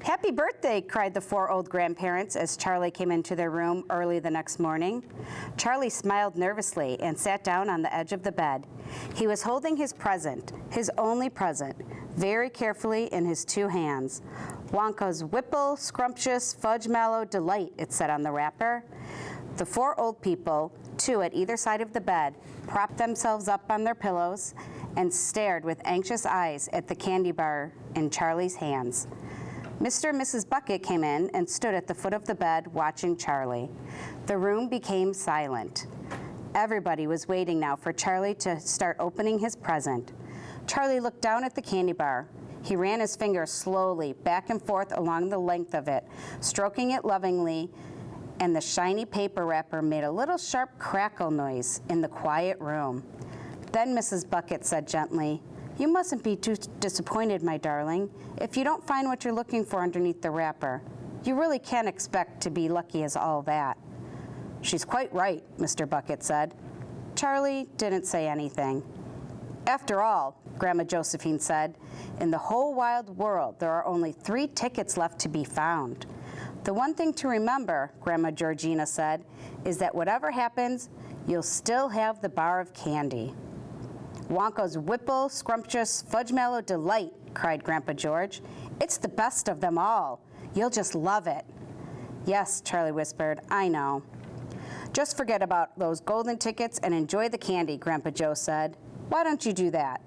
"Happy birthday," cried the four old grandparents as Charlie came into their room early the next morning. Charlie smiled nervously and sat down on the edge of the bed. He was holding his present, his only present, very carefully in his two hands. "Wonka's Whipple Scrumptious Fudge Mallow Delight," it said on the wrapper. The four old people, two at either side of the bed, propped themselves up on their pillows and stared with anxious eyes at the candy bar in Charlie's hands. Mr. and Mrs. Bucket came in and stood at the foot of the bed watching Charlie. The room became silent. Everybody was waiting now for Charlie to start opening his present. Charlie looked down at the candy bar. He ran his fingers slowly back and forth along the length of it, stroking it lovingly, and the shiny paper wrapper made a little sharp crackle noise in the quiet room. Then Mrs. Bucket said gently, "You mustn't be too disappointed, my darling, if you don't find what you're looking for underneath the wrapper. You really can't expect to be lucky as all that." "She's quite right," Mr. Bucket said. Charlie didn't say anything. "After all," Grandma Josephine said, "in the whole wide world there are only 3 tickets left to be found. The one thing to remember," Grandma Georgina said, "is that whatever happens, you'll still have the bar of candy." "Wonka's Whipple Scrumptious Fudge Mallow Delight," cried Grandpa George. "It's the best of them all. You'll just love it." "Yes," Charlie whispered, "I know." "Just forget about those golden tickets and enjoy the candy," Grandpa Joe said. "Why don't you do that?"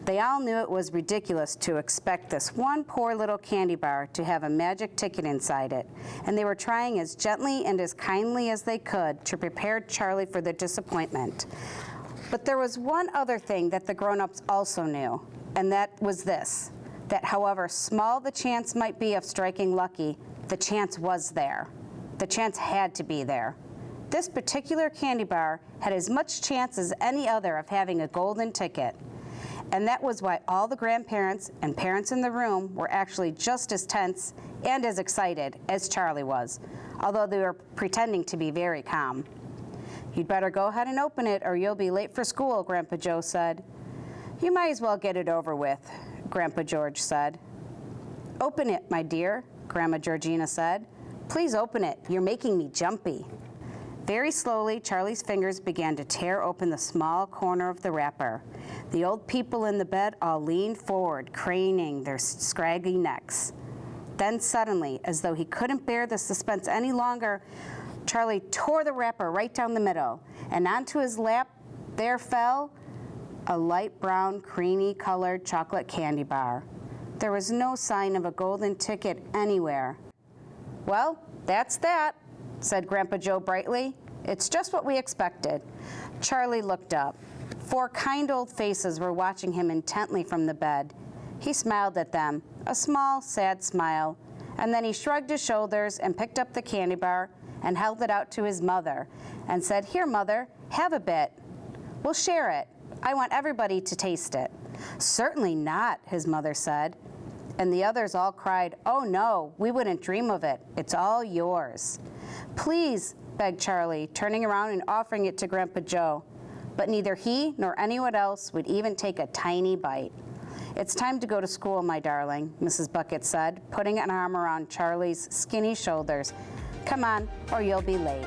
They all knew it was ridiculous to expect this one poor little candy bar to have a magic ticket inside it, and they were trying as gently and as kindly as they could to prepare Charlie for the disappointment. But there was one other thing that the grown-ups also knew, and that was this, that however small the chance might be of striking lucky, the chance was there. The chance had to be there. This particular candy bar had as much chance as any other of having a golden ticket. And that was why all the grandparents and parents in the room were actually just as tense and as excited as Charlie was, although they were pretending to be very calm. "You'd better go ahead and open it or you'll be late for school," Grandpa Joe said. "You might as well get it over with," Grandpa George said. "Open it, my dear," Grandma Georgina said. "Please open it. You're making me jumpy." Very slowly, Charlie's fingers began to tear open the small corner of the wrapper. The old people in the bed all leaned forward, craning their scraggy necks. Then suddenly, as though he couldn't bear the suspense any longer, Charlie tore the wrapper right down the middle, and onto his lap there fell a light brown, creamy-colored chocolate candy bar. There was no sign of a golden ticket anywhere. "Well, that's that," said Grandpa Joe brightly. "It's just what we expected." Charlie looked up. 4 kind old faces were watching him intently from the bed. He smiled at them, a small, sad smile, and then he shrugged his shoulders and picked up the candy bar and held it out to his mother and said, "Here, Mother, have a bit. We'll share it. I want everybody to taste it." "Certainly not," his mother said. And the others all cried, "Oh no, we wouldn't dream of it. It's all yours." "Please," begged Charlie, turning around and offering it to Grandpa Joe. But neither he nor anyone else would even take a tiny bite. "It's time to go to school, my darling," Mrs. Bucket said, putting an arm around Charlie's skinny shoulders. "Come on, or you'll be late."